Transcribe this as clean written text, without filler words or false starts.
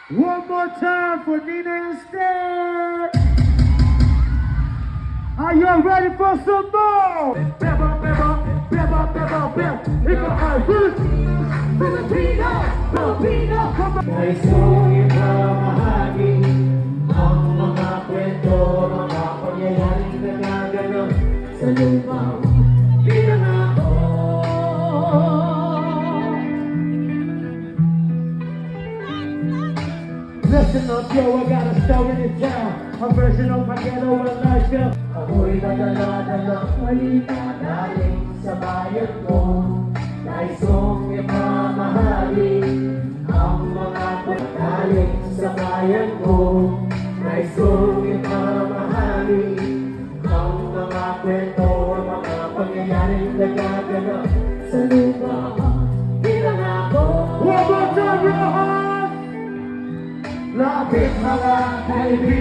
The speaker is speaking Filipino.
One more time for Nina and Stan. Are you ready for some more? Naisong ipamahagi ang mga kwento, mga pangyayaring nagaganap sa lupang pinangako. Listen up, yo, I got a story to tell. A version of my ghetto Elijah. Ako'y nadala-dala malita galing sa bayan ko. Naisong ipamahagi ang mga kwento galing sa bayan ko. Naisong ipamahagi ang mga kwento, mga pangyayaring nagaganap sa lupang pinangako. One more time, real hard. Lapit mga kaibigan.